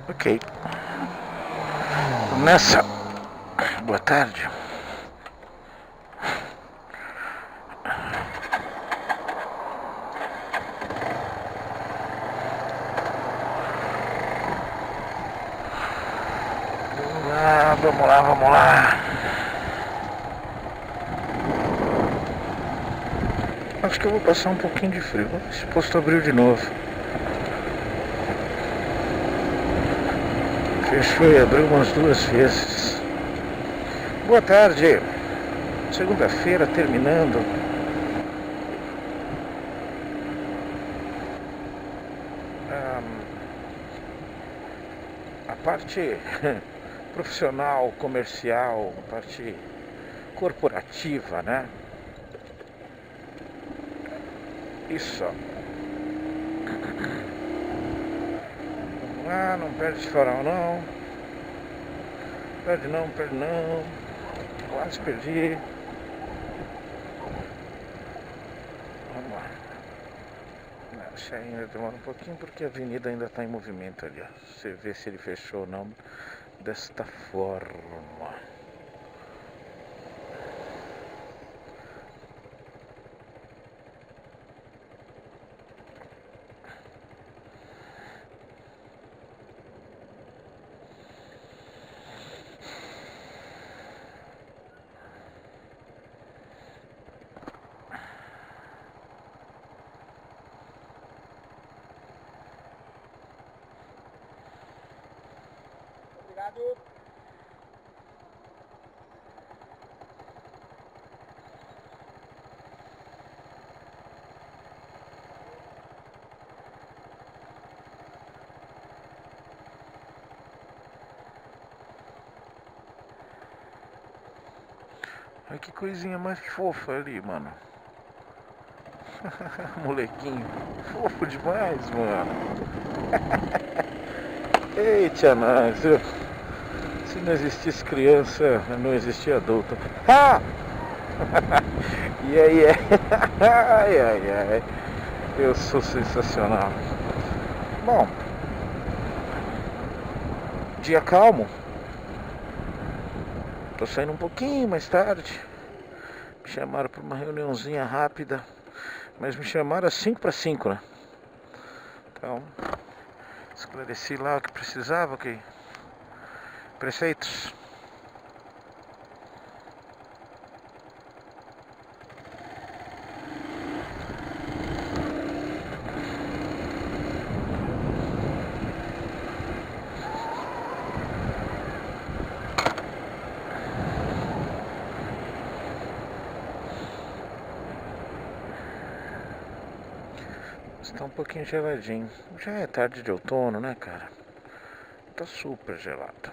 Ok. Nessa. Boa tarde. Vamos lá. Acho que eu vou passar um pouquinho de frio. Esse posto abriu de novo. Fechou e abriu umas 2 vezes. Boa tarde. Segunda-feira terminando. A parte profissional, comercial, a parte corporativa, né? Isso. Ah, não perde esse farol não. Perde não. Quase perdi. Vamos lá. Isso ainda demora um pouquinho porque a avenida ainda está em movimento ali. Ó. Você vê se ele fechou ou não desta forma. Obrigado. Olha que coisinha mais fofa ali, mano. Molequinho. Fofo demais, mano. Eita, nós. Se não existisse criança, não existia adulto. Ha! E aí, ai. Eu sou sensacional. Bom, dia calmo. Tô saindo um pouquinho mais tarde. Me chamaram para uma reuniãozinha rápida. Mas me chamaram às 5 para 5, né? Então, esclareci lá o que precisava, ok? Preceitos. Está um pouquinho geladinho. Já é tarde de outono, né, cara? Tá super gelado.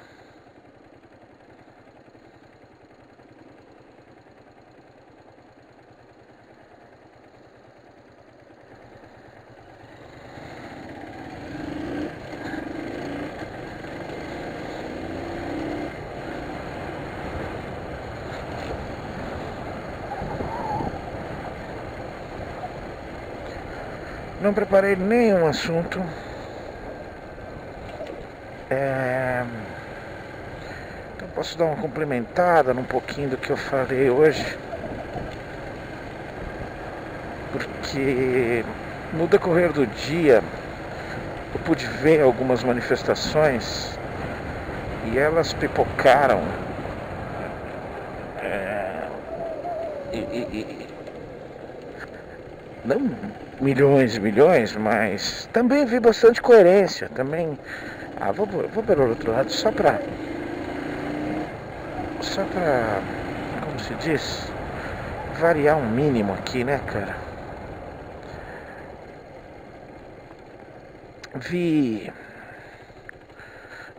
Não preparei nenhum assunto. Então posso dar uma complementada num pouquinho do que eu falei hoje. Porque no decorrer do dia eu pude ver algumas manifestações e elas pipocaram. Não milhões e milhões, mas também vi bastante coerência. Também. Vou pelo outro lado só pra. Como se diz? Variar um mínimo aqui, né, cara? Vi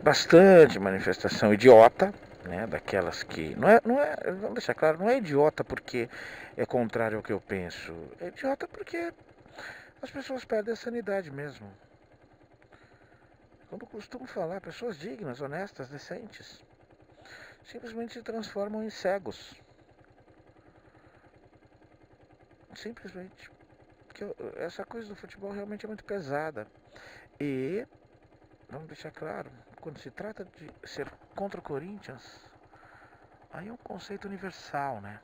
bastante manifestação idiota, né? Daquelas que. Vamos deixar claro, não é idiota porque é contrário ao que eu penso. É idiota porque as pessoas perdem a sanidade mesmo. Como eu costumo falar, pessoas dignas, honestas, decentes, simplesmente se transformam em cegos. Simplesmente. Porque essa coisa do futebol realmente é muito pesada. E vamos deixar claro, quando se trata de ser contra o Corinthians, aí é um conceito universal, né?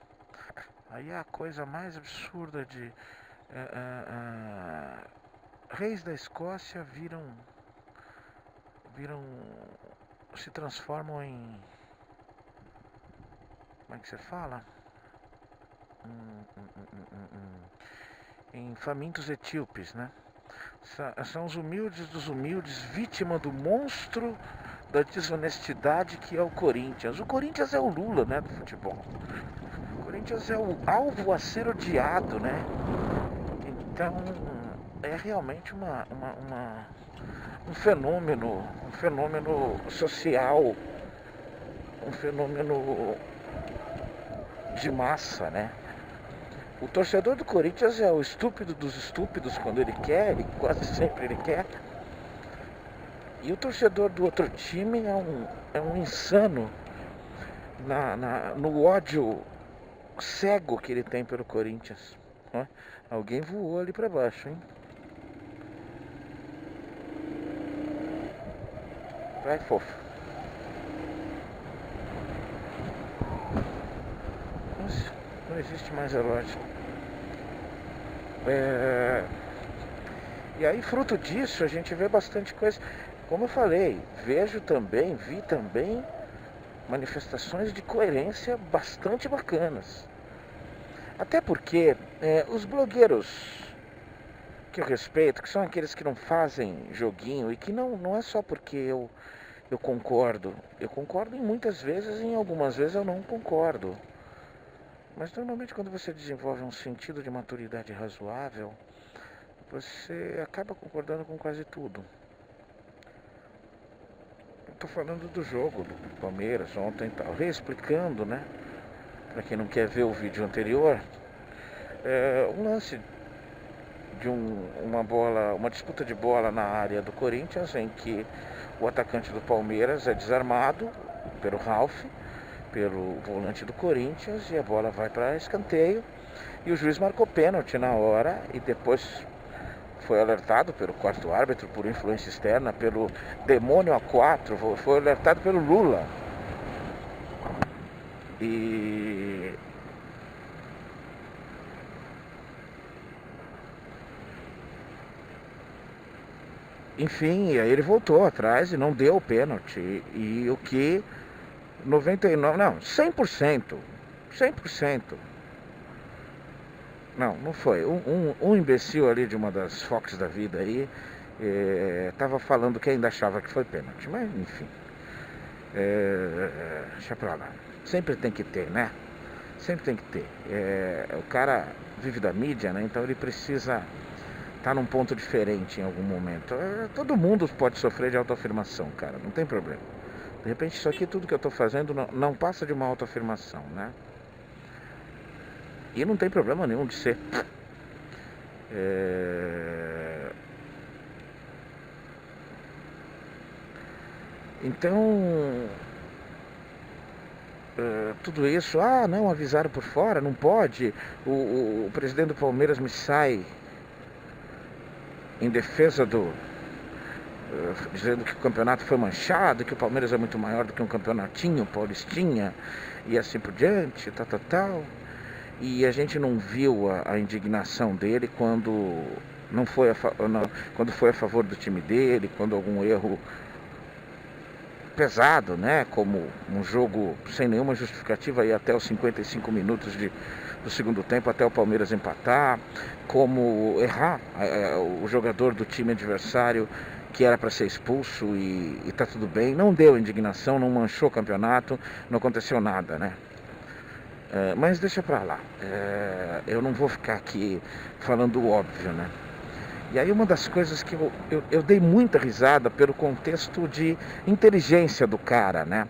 Aí é a coisa mais absurda de reis da Escócia viram, se transformam em, como é que você fala? Em famintos etíopes, né? São os humildes dos humildes, vítima do monstro da desonestidade que é o Corinthians. O Corinthians é o Lula, né, do futebol. O Corinthians é o alvo a ser odiado, né? Então é realmente um fenômeno social, um fenômeno de massa, né? O torcedor do Corinthians é o estúpido dos estúpidos quando ele quer, e quase sempre ele quer. E o torcedor do outro time é um insano no ódio cego que ele tem pelo Corinthians. Ó, alguém voou ali pra baixo, hein? Vai, fofo. Nossa, não existe mais relógio. E aí, fruto disso, a gente vê bastante coisa. Como eu falei, vi também manifestações de coerência bastante bacanas. Até porque os blogueiros que eu respeito, que são aqueles que não fazem joguinho e que não é só porque eu concordo. Eu concordo em muitas vezes e em algumas vezes eu não concordo. Mas normalmente quando você desenvolve um sentido de maturidade razoável, você acaba concordando com quase tudo. Eu tô falando do jogo do Palmeiras ontem e tal, reexplicando, né? Para quem não quer ver o vídeo anterior, um lance de uma disputa de bola na área do Corinthians, em que o atacante do Palmeiras é desarmado pelo Ralf, pelo volante do Corinthians, e a bola vai para escanteio, e o juiz marcou pênalti na hora, e depois foi alertado pelo quarto árbitro por influência externa, pelo demônio A4, foi alertado pelo Lula. E enfim, aí ele voltou atrás e não deu o pênalti. E o que 99, não, 100%, 100%. Não foi. Um imbecil ali de uma das Fox da vida aí tava falando que ainda achava que foi pênalti. Mas enfim, deixa pra lá. Sempre tem que ter, né? Sempre tem que ter. O cara vive da mídia, né? Então ele precisa estar num ponto diferente em algum momento. Todo mundo pode sofrer de autoafirmação, cara. Não tem problema. De repente isso aqui, tudo que eu tô fazendo não passa de uma autoafirmação, né? E não tem problema nenhum de ser. Então, tudo isso, não, avisaram por fora, não pode. O presidente do Palmeiras me sai em defesa dizendo que o campeonato foi manchado, que o Palmeiras é muito maior do que um campeonatinho, paulistinha, e assim por diante, tal. E a gente não viu a indignação dele quando não foi quando foi a favor do time dele, quando algum erro pesado, né? Como um jogo sem nenhuma justificativa e até os 55 minutos do segundo tempo, até o Palmeiras empatar, como errar o jogador do time adversário que era para ser expulso e tá tudo bem. Não deu indignação, não manchou o campeonato, não aconteceu nada, né? Mas deixa pra lá. Eu não vou ficar aqui falando o óbvio, né? E aí uma das coisas que eu dei muita risada pelo contexto de inteligência do cara, né?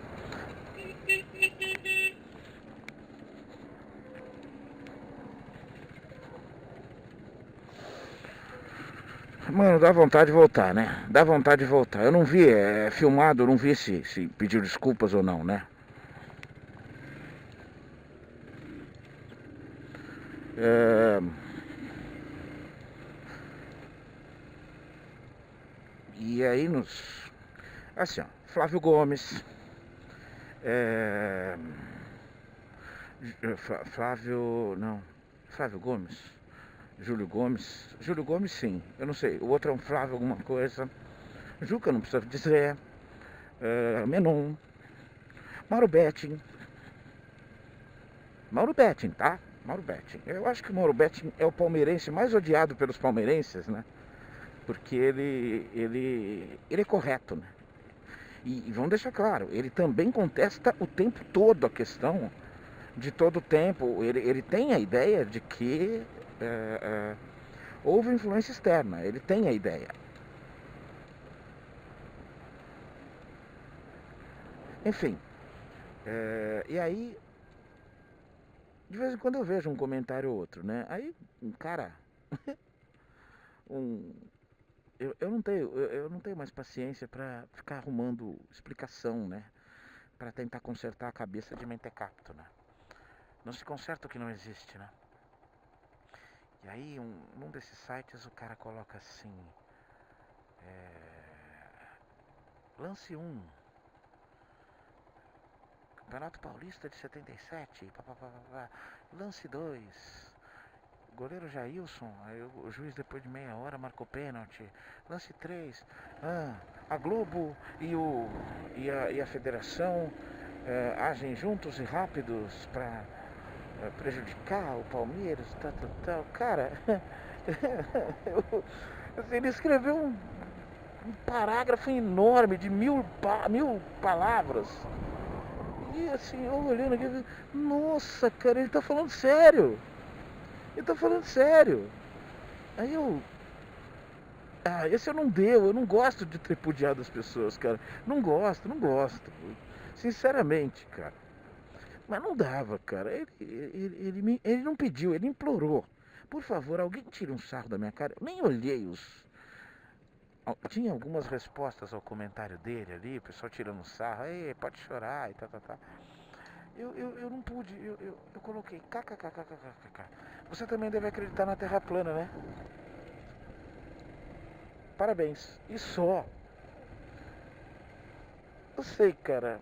Mano, dá vontade de voltar, né? Dá vontade de voltar. Eu não vi, filmado, eu não vi se pediu desculpas ou não, né? E aí Assim, ó, Flávio Gomes, é, Flávio Gomes, Júlio Gomes sim, eu não sei, o outro é um Flávio alguma coisa, Juca não precisa dizer, Menon, Mauro Betting, tá? Mauro Betting. Eu acho que o Mauro Betting é o palmeirense mais odiado pelos palmeirenses, né? Porque ele é correto, né? E vamos deixar claro, ele também contesta o tempo todo a questão de todo o tempo. Ele tem a ideia de que houve influência externa, ele tem a ideia. Enfim, e aí, de vez em quando eu vejo um comentário ou outro, né? Aí, um cara, um, eu não tenho mais paciência pra ficar arrumando explicação, né? Pra tentar consertar a cabeça de mentecapto, né? Não se conserta o que não existe, né? E aí, num desses sites, o cara coloca assim: lance 1, Campeonato Paulista de 77, pá, pá, pá, pá, pá. Lance 2, goleiro Jailson, aí o juiz depois de meia hora marcou pênalti. Lance 3, a Globo e a federação agem juntos e rápidos para prejudicar o Palmeiras, tal. Cara, ele escreveu um parágrafo enorme de mil palavras. E assim, eu olhando aqui, nossa, cara, ele tá falando sério. Ele tá falando sério. Aí esse eu não deu, eu não gosto de tripudiar das pessoas, cara. Não gosto. Sinceramente, cara. Mas não dava, cara. Ele não pediu, ele implorou. Por favor, alguém tire um sarro da minha cara. Eu nem olhei os. Tinha algumas respostas ao comentário dele ali, o pessoal tirando sarro. Ei, pode chorar e tá. Eu não pude, eu coloquei kkkkkk. Você também deve acreditar na Terra plana, né? Parabéns. E só. Eu sei, cara.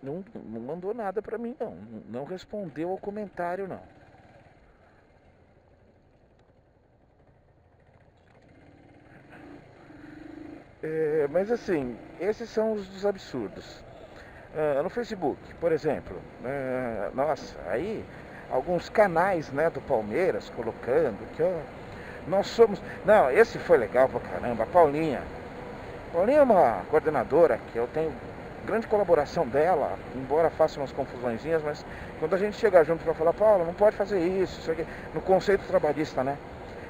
Não mandou nada pra mim, não. Não respondeu ao comentário, não. Mas assim, esses são os dos absurdos. No Facebook, por exemplo, nossa, aí alguns canais, né, do Palmeiras colocando que nós somos. Não, esse foi legal pra caramba. A Paulinha é uma coordenadora que eu tenho grande colaboração dela, embora faça umas confusõezinhas, mas quando a gente chega junto para falar: Paula, não pode fazer isso aqui, no conceito trabalhista, né?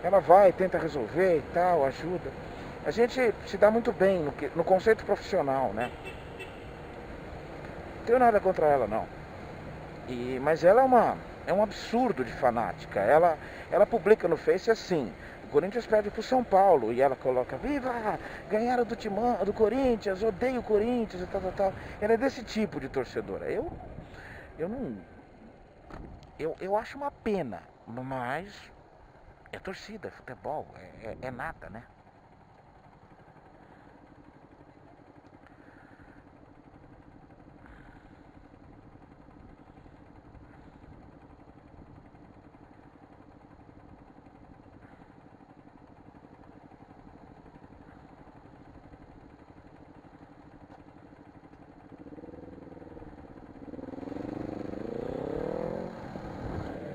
Ela vai, tenta resolver e tal, ajuda. A gente se dá muito bem no conceito profissional, né? Não tenho nada contra ela, não. Mas ela é um absurdo de fanática. Ela publica no Face assim: o Corinthians perde pro São Paulo. E ela coloca: viva! Ganharam do Corinthians, odeio o Corinthians e tal. Ela é desse tipo de torcedora. Eu não. Eu acho uma pena, mas é torcida, é futebol, é nada, né?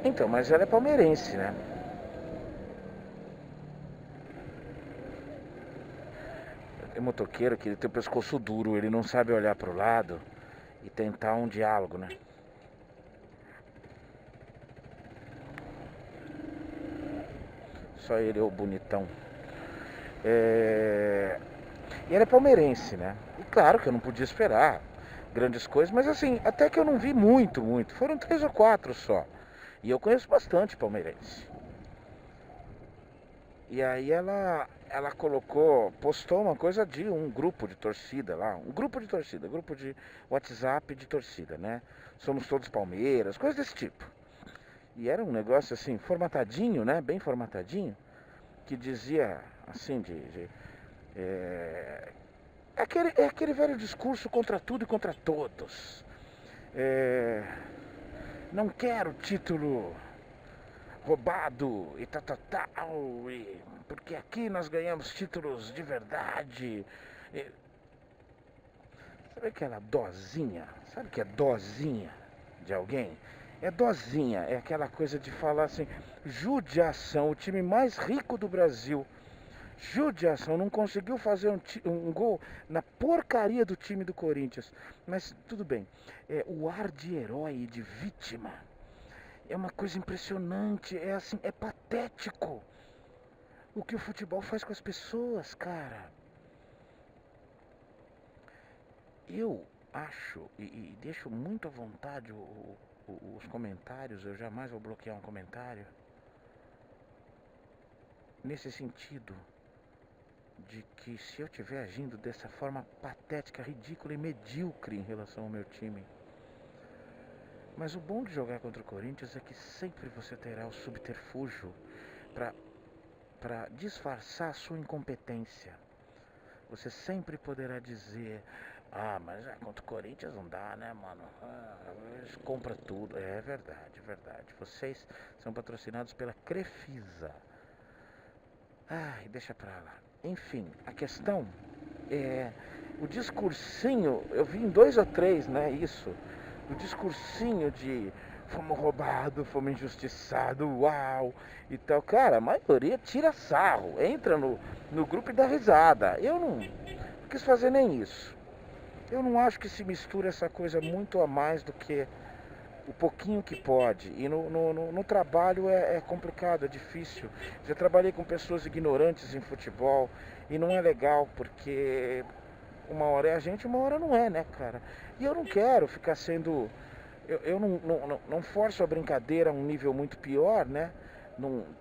Então, mas ela é palmeirense, né? É motoqueiro que ele tem o pescoço duro, ele não sabe olhar pro lado e tentar um diálogo, né? Só ele é o bonitão. E ela é palmeirense, né? E claro que eu não podia esperar grandes coisas, mas assim, até que eu não vi muito. Foram 3 ou 4 só. E eu conheço bastante palmeirense. E aí ela postou uma coisa de um grupo de torcida lá, grupo de WhatsApp de torcida, né? Somos todos Palmeiras, coisa desse tipo. E era um negócio assim, formatadinho, né? Bem formatadinho, que dizia assim, É aquele velho discurso contra tudo e contra todos. Não quero título roubado e tal, porque aqui nós ganhamos títulos de verdade. Sabe aquela dosinha? Sabe o que é dosinha de alguém? É dosinha, é aquela coisa de falar assim, judiação, o time mais rico do Brasil. Judiação, não conseguiu fazer um gol na porcaria do time do Corinthians. Mas tudo bem, o ar de herói e de vítima é uma coisa impressionante, é assim, é patético o que o futebol faz com as pessoas, cara. Eu acho, e deixo muito à vontade os comentários, eu jamais vou bloquear um comentário, nesse sentido de que se eu estiver agindo dessa forma patética, ridícula e medíocre em relação ao meu time. Mas o bom de jogar contra o Corinthians é que sempre você terá o subterfúgio para disfarçar a sua incompetência. Você sempre poderá dizer, mas contra o Corinthians não dá, né, mano? Compra tudo. É verdade, é verdade. Vocês são patrocinados pela Crefisa. Deixa pra lá. Enfim, a questão é o discursinho, eu vi em 2 ou 3, né, isso. O discursinho de fomos roubados, fomos injustiçados, uau, e tal. Cara, a maioria tira sarro, entra no grupo e dá risada. Eu não quis fazer nem isso. Eu não acho que se mistura essa coisa muito a mais do que o pouquinho que pode. E no trabalho é complicado, é difícil. Já trabalhei com pessoas ignorantes em futebol e não é legal, porque uma hora é a gente, uma hora não é, né, cara? E eu não quero ficar sendo... Eu não forço a brincadeira a um nível muito pior, né?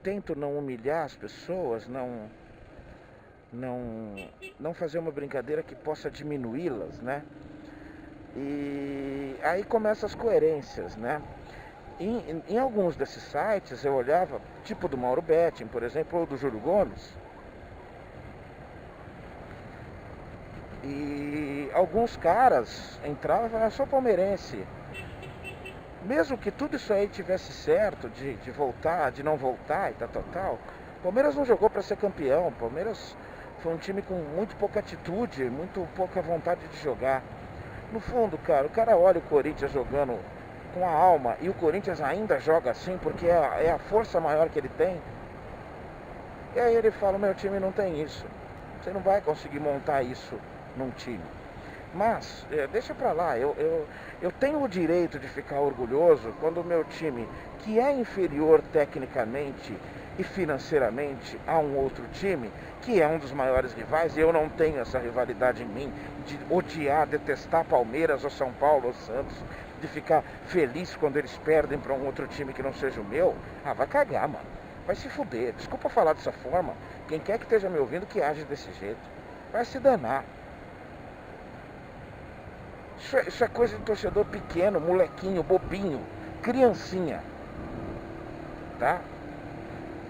Tento não humilhar as pessoas, não fazer uma brincadeira que possa diminuí-las, né? E aí começam as coerências, né? Em alguns desses sites eu olhava, tipo do Mauro Betting, por exemplo, ou do Júlio Gomes, e alguns caras entravam e falavam, sou palmeirense. Mesmo que tudo isso aí tivesse certo, de voltar, de não voltar e tal, o Palmeiras não jogou para ser campeão. O Palmeiras foi um time com muito pouca atitude, muito pouca vontade de jogar. No fundo, cara, o cara olha o Corinthians jogando com a alma e o Corinthians ainda joga assim porque é a força maior que ele tem. E aí ele fala, meu time não tem isso. Você não vai conseguir montar isso num time. Mas, deixa pra lá, eu tenho o direito de ficar orgulhoso quando o meu time, que é inferior tecnicamente e financeiramente a um outro time, que é um dos maiores rivais, e eu não tenho essa rivalidade em mim, de odiar, detestar Palmeiras ou São Paulo ou Santos, de ficar feliz quando eles perdem para um outro time que não seja o meu, vai cagar, mano. Vai se fuder. Desculpa falar dessa forma. Quem quer que esteja me ouvindo que age desse jeito. Vai se danar. Isso é coisa de torcedor pequeno, molequinho, bobinho, criancinha. Tá?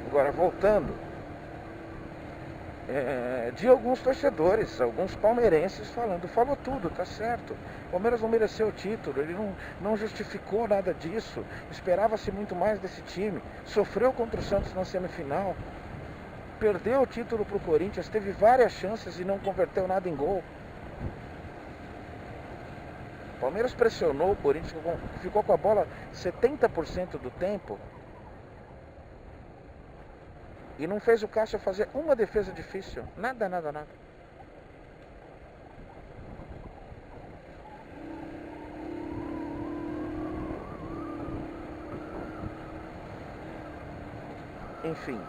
Agora, voltando. De alguns torcedores, alguns palmeirenses falou tudo, tá certo. O Palmeiras não mereceu o título, ele não justificou nada disso. Esperava-se muito mais desse time. Sofreu contra o Santos na semifinal. Perdeu o título pro Corinthians, teve várias chances e não converteu nada em gol. O Palmeiras pressionou o Corinthians, ficou com a bola 70% do tempo e não fez o Caixa fazer uma defesa difícil. Nada. Enfim.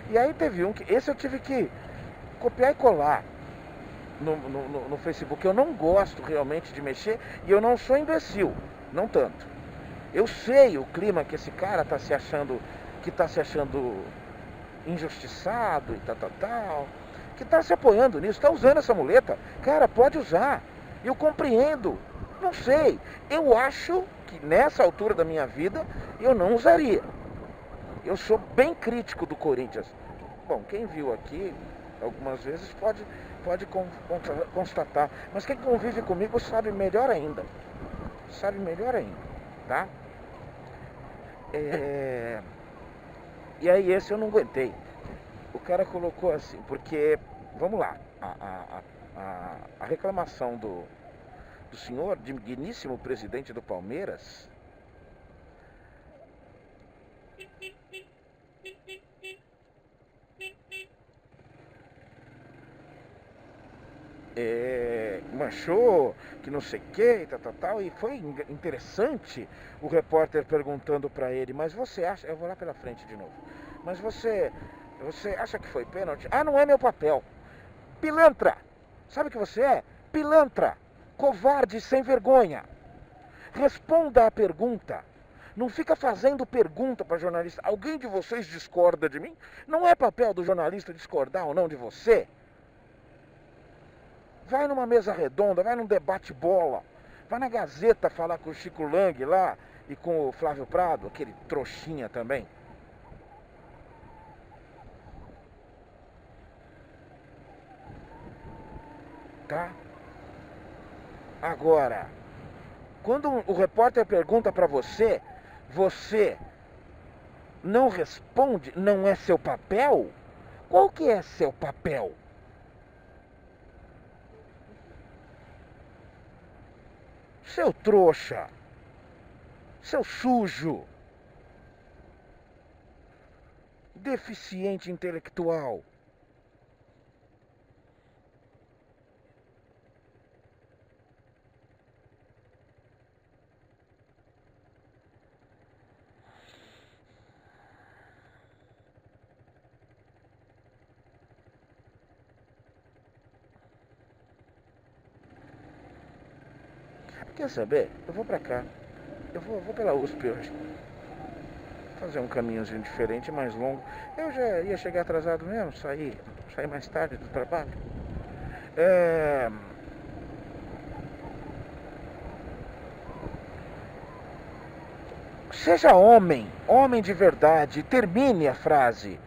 E aí teve um que... Esse eu tive que copiar e colar no Facebook. Eu não gosto realmente de mexer e eu não sou imbecil, não tanto. Eu sei o clima que esse cara tá se achando injustiçado e tal, que tá se apoiando nisso, tá usando essa muleta. Cara, pode usar. Eu compreendo. Não sei. Eu acho que nessa altura da minha vida eu não usaria. Eu sou bem crítico do Corinthians. Bom, quem viu aqui Algumas vezes pode constatar. Mas quem convive comigo sabe melhor ainda. Sabe melhor ainda, tá? E aí esse eu não aguentei. O cara colocou assim, porque, vamos lá, a reclamação do senhor, digníssimo presidente do Palmeiras, manchou, que não sei o que, tal, e foi interessante o repórter perguntando pra ele, mas você acha, eu vou lá pela frente de novo, mas você acha que foi pênalti? Ah, não é meu papel. Pilantra, sabe o que você é? Pilantra, covarde sem vergonha. Responda a pergunta. Não fica fazendo pergunta para jornalista. Alguém de vocês discorda de mim? Não é papel do jornalista discordar ou não de você. Vai numa mesa redonda, vai num debate bola. Vai na Gazeta falar com o Chico Lang lá e com o Flávio Prado, aquele trouxinha também. Tá? Agora, quando o repórter pergunta para você, você não responde, não é seu papel? Qual que é seu papel? Seu trouxa, seu sujo, deficiente intelectual. Quer saber? Eu vou pra cá. Eu vou pela USP hoje. Fazer um caminhozinho diferente, mais longo. Eu já ia chegar atrasado mesmo, sair mais tarde do trabalho. Seja homem, homem de verdade. Termine a frase.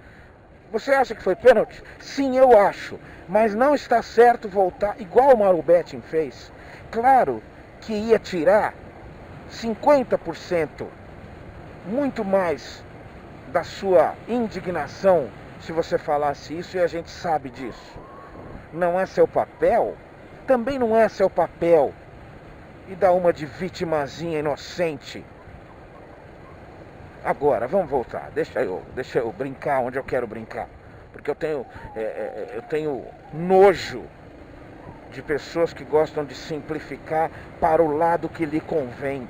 Você acha que foi pênalti? Sim, eu acho. Mas não está certo voltar, igual o Mauro Betting fez. Claro que ia tirar 50%, muito mais da sua indignação se você falasse isso, e a gente sabe disso. Não é seu papel? Também não é seu papel. E dá uma de vitimazinha inocente. Agora, vamos voltar. Deixa eu brincar onde eu quero brincar. Porque eu tenho nojo de pessoas que gostam de simplificar para o lado que lhe convém.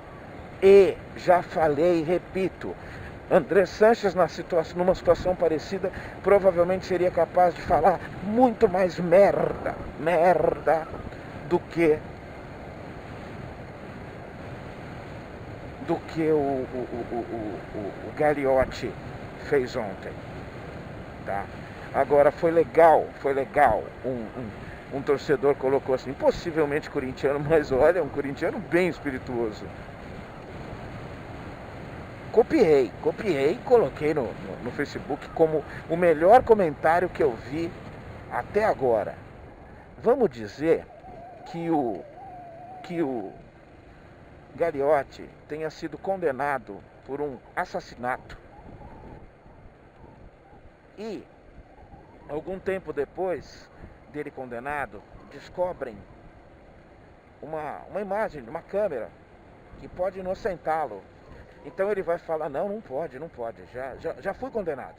E, já falei e repito, André Sanches, numa situação parecida, provavelmente seria capaz de falar muito mais merda do que o Gagliotti fez ontem, tá? Agora, foi legal, um torcedor colocou assim, possivelmente corintiano, mas olha, um corintiano bem espirituoso. Copiei e coloquei no Facebook como o melhor comentário que eu vi até agora. Vamos dizer que o Gagliotti tenha sido condenado por um assassinato e, algum tempo depois dele condenado, descobrem uma imagem de uma câmera que pode inocentá-lo. Então ele vai falar, não pode, já fui condenado,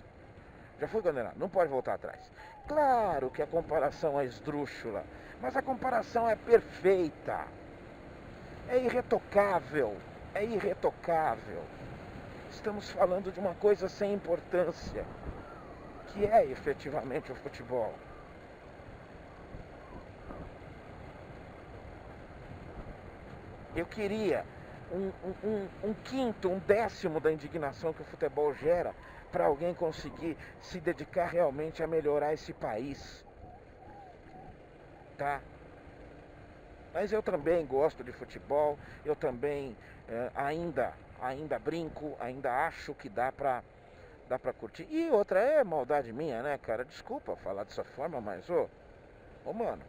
não pode voltar atrás. Claro que a comparação é esdrúxula, mas a comparação é perfeita, é irretocável. Estamos falando de uma coisa sem importância, que é efetivamente o futebol. Eu queria um quinto, um décimo da indignação que o futebol gera para alguém conseguir se dedicar realmente a melhorar esse país, tá? Mas eu também gosto de futebol, eu também ainda brinco, ainda acho que dá dá pra curtir. E outra, é maldade minha, né, cara? Desculpa falar dessa forma, mas, ô mano,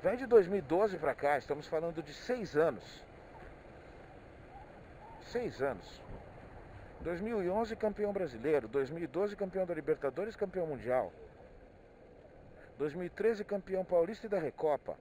vem de 2012 pra cá, estamos falando de 6 anos. 6 anos. 2011 campeão brasileiro, 2012 campeão da Libertadores, campeão mundial. 2013 campeão paulista e da Recopa.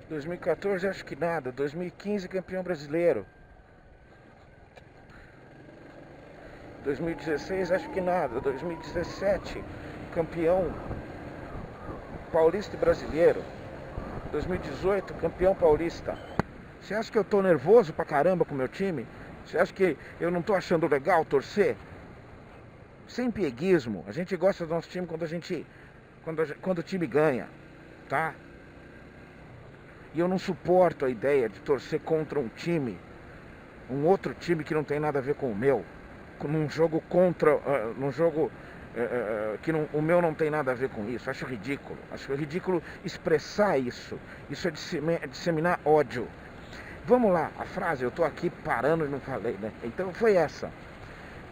Em 2014 acho que nada, 2015 campeão brasileiro. 2016 acho que nada, 2017 campeão paulista e brasileiro. 2018 campeão paulista. Você acha que eu tô nervoso pra caramba com o meu time? Você acha que eu não tô achando legal torcer? Sem pieguismo. A gente gosta do nosso time quando o time ganha, tá? E eu não suporto a ideia de torcer contra um outro time que não tem nada a ver com o meu. Num jogo que o meu não tem nada a ver com isso. Acho ridículo expressar isso. Isso é disseminar ódio. Vamos lá, a frase, eu tô aqui parando e não falei, né? Então foi essa.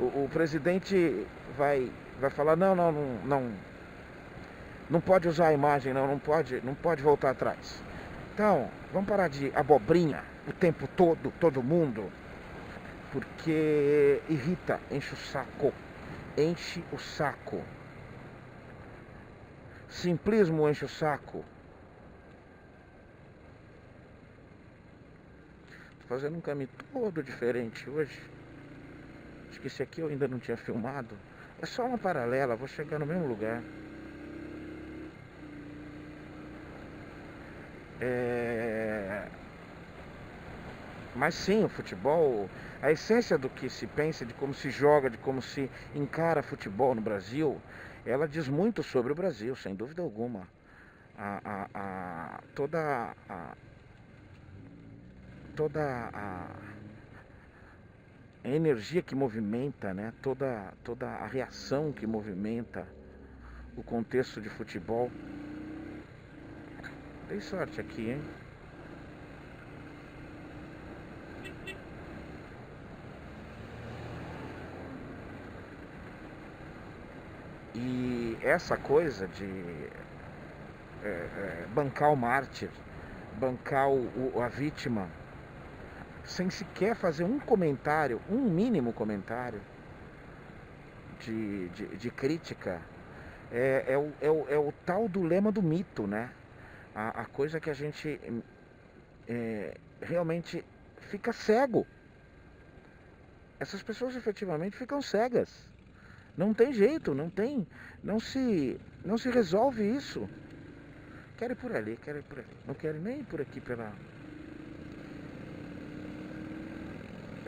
O presidente vai falar, não pode usar a imagem, não pode voltar atrás. Então, vamos parar de abobrinha o tempo todo mundo, porque irrita, enche o saco. Simplismo enche o saco. Tô fazendo um caminho todo diferente hoje. Acho que esse aqui eu ainda não tinha filmado. É só uma paralela, vou chegar no mesmo lugar. Mas sim, o futebol, a essência do que se pensa, de como se joga, de como se encara futebol no Brasil, ela diz muito sobre o Brasil, sem dúvida alguma. Toda a energia que movimenta, né? Toda a reação que movimenta o contexto de futebol. Dei sorte aqui, hein? E essa coisa de bancar o mártir, bancar a vítima, sem sequer fazer um comentário, um mínimo comentário de crítica, é o tal do lema do mito, né? A coisa que a gente realmente fica cego. Essas pessoas efetivamente ficam cegas. Não tem jeito, não se resolve isso. Quero ir por ali. Não quero nem ir por aqui pela...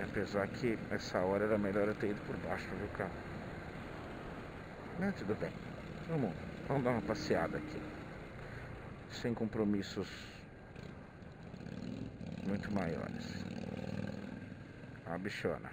Apesar que essa hora era melhor eu ter ido por baixo, viu, cara? Mas tudo bem. Vamos dar uma passeada aqui. Sem compromissos muito maiores. Uma bichona.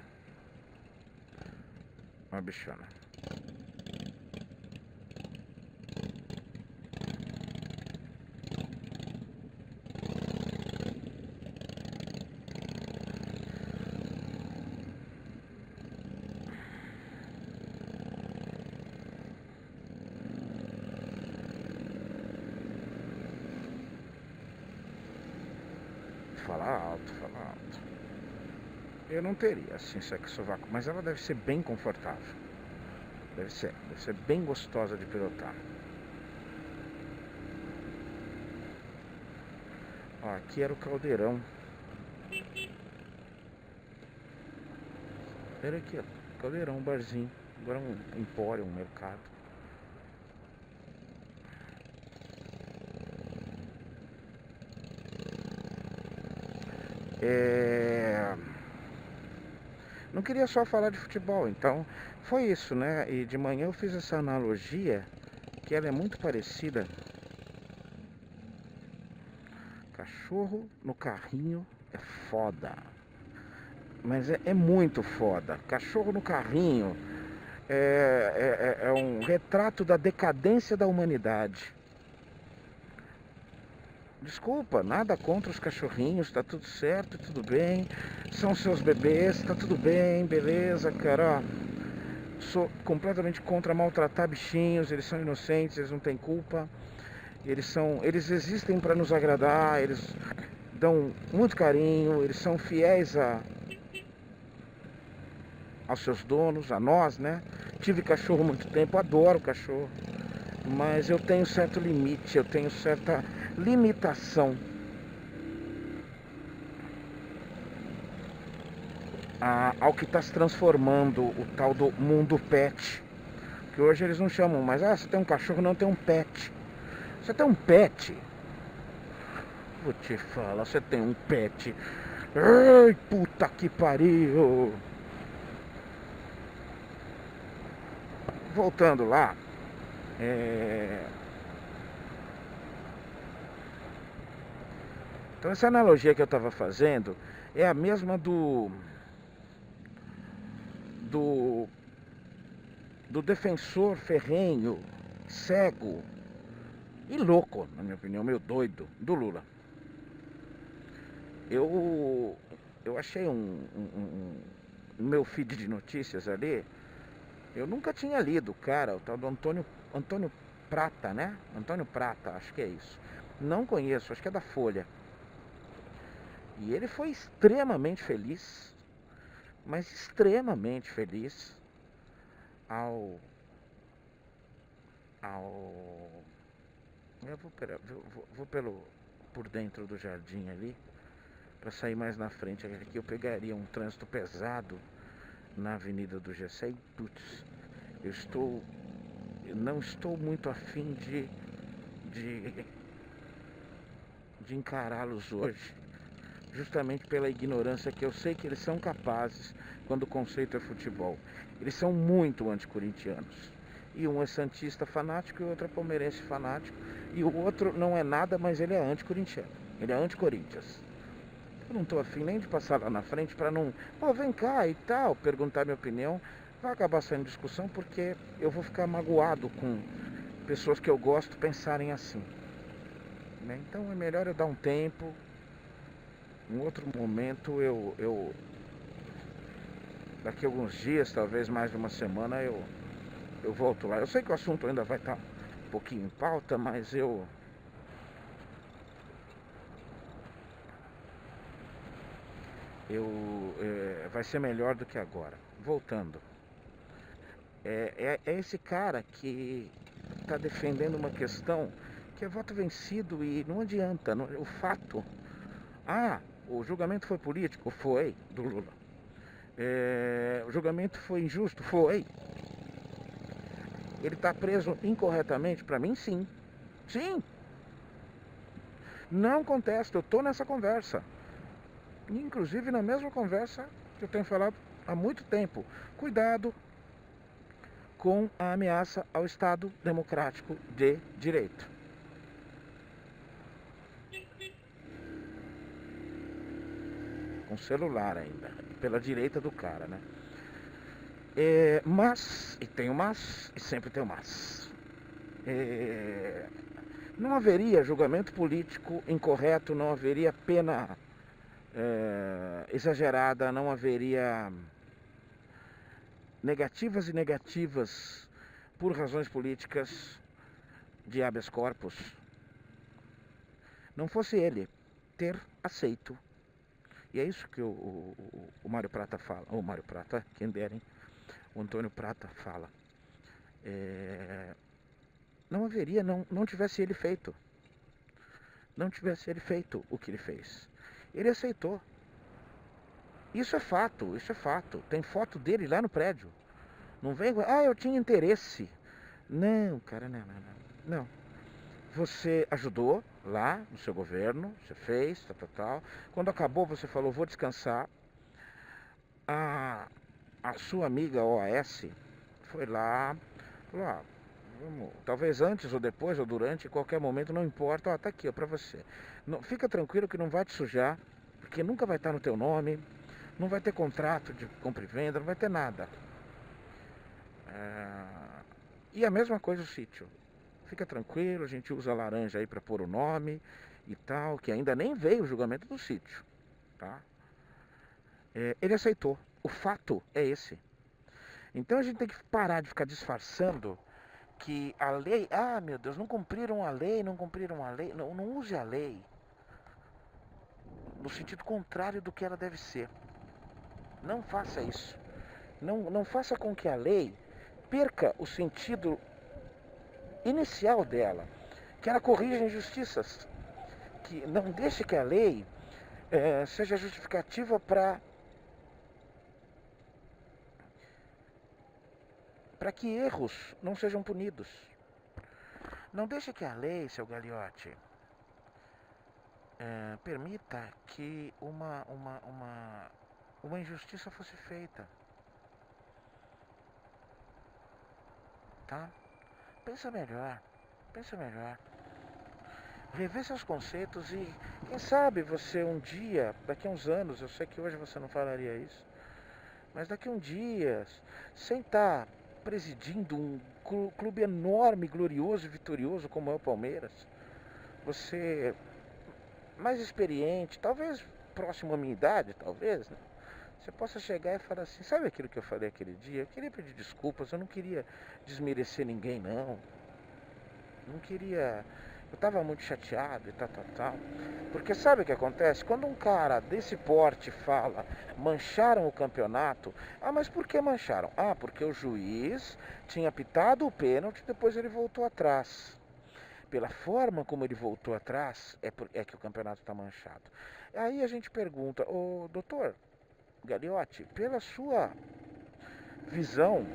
Fala alto. Eu não teria assim sexo sovaco, mas ela deve ser bem confortável. Deve ser bem gostosa de pilotar. Ó, aqui era o caldeirão. Era aqui, ó, caldeirão, um barzinho. Agora um empório, um mercado. É... Não queria só falar de futebol, então foi isso, né? E de manhã eu fiz essa analogia, que ela é muito parecida. Cachorro no carrinho é foda. Mas é muito foda. Cachorro no carrinho é um retrato da decadência da humanidade. Desculpa, nada contra os cachorrinhos, tá tudo certo, tudo bem. São seus bebês, tá tudo bem, beleza, cara. Ó, sou completamente contra maltratar bichinhos, eles são inocentes, eles não têm culpa. Eles existem para nos agradar, eles dão muito carinho, eles são fiéis aos seus donos, a nós, né? Tive cachorro há muito tempo, adoro cachorro, mas eu tenho certo limite, eu tenho certa limitação ao que está se transformando o tal do mundo pet. Que hoje eles não chamam mais, você tem um cachorro, não, tem um pet. Você tem um pet? Vou te falar, você tem um pet. Ai, puta que pariu. Voltando lá, então essa analogia que eu estava fazendo é a mesma do defensor ferrenho, cego e louco, na minha opinião, meio doido, do Lula. Eu achei um meu feed de notícias ali. Eu nunca tinha lido, cara, o tal do Antônio Prata, né? Antônio Prata, acho que é isso. Não conheço, acho que é da Folha. E ele foi extremamente feliz, mas extremamente feliz ao eu vou por dentro do jardim ali, para sair mais na frente. Aqui eu pegaria um trânsito pesado na Avenida do Gessé e, putz, eu não estou muito afim de encará-los hoje, justamente pela ignorância que eu sei que eles são capazes quando o conceito é futebol. Eles são muito anticorintianos. E um é santista fanático e o outro é palmeirense fanático. E o outro não é nada, mas ele é anticorintiano. Ele é anti-Corinthians. Eu não estou afim nem de passar lá na frente para não... vem cá e tal, perguntar minha opinião. Vai acabar saindo discussão porque eu vou ficar magoado com pessoas que eu gosto pensarem assim. Né? Então é melhor eu dar um tempo. Em outro momento daqui a alguns dias, talvez mais de uma semana, eu volto lá. Eu sei que o assunto ainda vai estar um pouquinho em pauta, mas vai ser melhor do que agora. Voltando, é esse cara que está defendendo uma questão que é voto vencido e não adianta, o fato. O julgamento foi político? Foi, do Lula. O julgamento foi injusto? Foi. Ele está preso incorretamente? Para mim, sim. Sim. Não contesto, eu estou nessa conversa. Inclusive na mesma conversa que eu tenho falado há muito tempo. Cuidado com a ameaça ao Estado Democrático de Direito. Com celular ainda, pela direita do cara, né? Mas, e tem o mas, e sempre tem o mas. Não haveria julgamento político incorreto, não haveria pena exagerada, não haveria negativas e negativas por razões políticas de habeas corpus. Não fosse ele ter aceito. E é isso que o Mário Prata fala, o Mário Prata, quem derem, o Antônio Prata fala. Não haveria, não tivesse ele feito. Não tivesse ele feito o que ele fez. Ele aceitou. Isso é fato, isso é fato. Tem foto dele lá no prédio. Não vem, eu tinha interesse. Não, cara, não. Você ajudou lá no seu governo, você fez, tal. Quando acabou, você falou, vou descansar. A sua amiga OAS foi lá, falou, talvez antes ou depois ou durante, em qualquer momento, não importa, ó, tá aqui, ó, pra você. Não, fica tranquilo que não vai te sujar, porque nunca vai estar no teu nome, não vai ter contrato de compra e venda, não vai ter nada. E a mesma coisa o sítio. Fica tranquilo, a gente usa a laranja aí para pôr o nome e tal, que ainda nem veio o julgamento do sítio, tá? Ele aceitou. O fato é esse. Então a gente tem que parar de ficar disfarçando que a lei, meu Deus, não cumpriram a lei, não cumpriram a lei. Não, não use a lei no sentido contrário do que ela deve ser. Não faça isso. Não faça com que a lei perca o sentido inicial dela, que ela corrija injustiças, que não deixe que a lei seja justificativa para que erros não sejam punidos. Não deixe que a lei, seu Gagliotti, permita que uma injustiça fosse feita. Tá? Pensa melhor. Pensa melhor. Rever seus conceitos e, quem sabe, você um dia, daqui a uns anos, eu sei que hoje você não falaria isso, mas daqui a um dia, sem estar presidindo um clube enorme, glorioso e vitorioso como é o Palmeiras, você mais experiente, talvez próximo à minha idade, talvez, né? Você possa chegar e falar assim, sabe aquilo que eu falei aquele dia? Eu queria pedir desculpas, eu não queria desmerecer ninguém, não. Não queria... Eu estava muito chateado e tal. Porque sabe o que acontece? Quando um cara desse porte fala, mancharam o campeonato, mas por que mancharam? Porque o juiz tinha apitado o pênalti, depois ele voltou atrás. Pela forma como ele voltou atrás, é que o campeonato está manchado. Aí a gente pergunta, doutor Gagliotti, pela sua visão,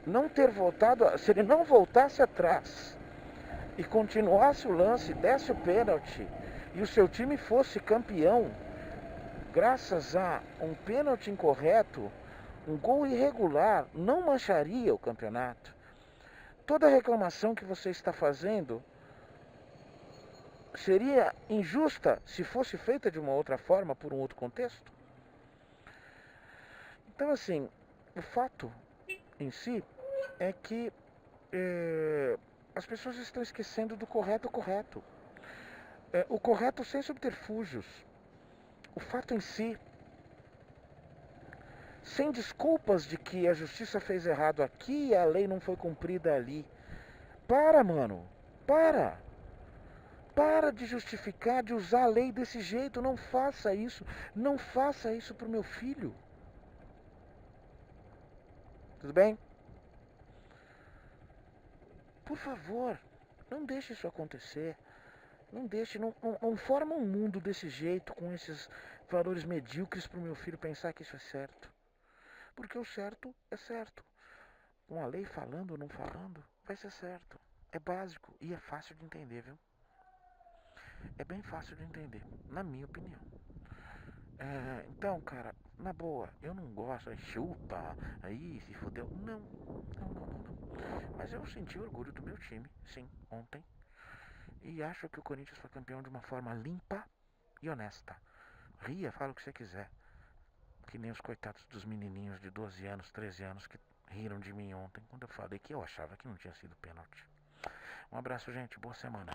não ter voltado, se ele não voltasse atrás e continuasse o lance, desse o pênalti e o seu time fosse campeão, graças a um pênalti incorreto, um gol irregular, não mancharia o campeonato? Toda reclamação que você está fazendo seria injusta se fosse feita de uma outra forma, por um outro contexto? Então, assim, o fato em si é que as pessoas estão esquecendo do correto. O correto sem subterfúgios. O fato em si, sem desculpas de que a justiça fez errado aqui e a lei não foi cumprida ali. Para, mano. Para. Para de justificar, de usar a lei desse jeito. Não faça isso. Não faça isso pro meu filho. Tudo bem? Por favor, não deixe isso acontecer. Não deixe, não forma um mundo desse jeito, com esses valores medíocres pro meu filho pensar que isso é certo. Porque o certo é certo. Com a lei falando ou não falando, vai ser certo. É básico e é fácil de entender, viu? É bem fácil de entender, na minha opinião. Então, cara, na boa, eu não gosto, chupa, aí se fodeu. Não. Mas eu senti orgulho do meu time, sim, ontem. E acho que o Corinthians foi campeão de uma forma limpa e honesta. Ria, fala o que você quiser. Que nem os coitados dos menininhos de 12 anos, 13 anos que riram de mim ontem quando eu falei que eu achava que não tinha sido pênalti. Um abraço, gente. Boa semana.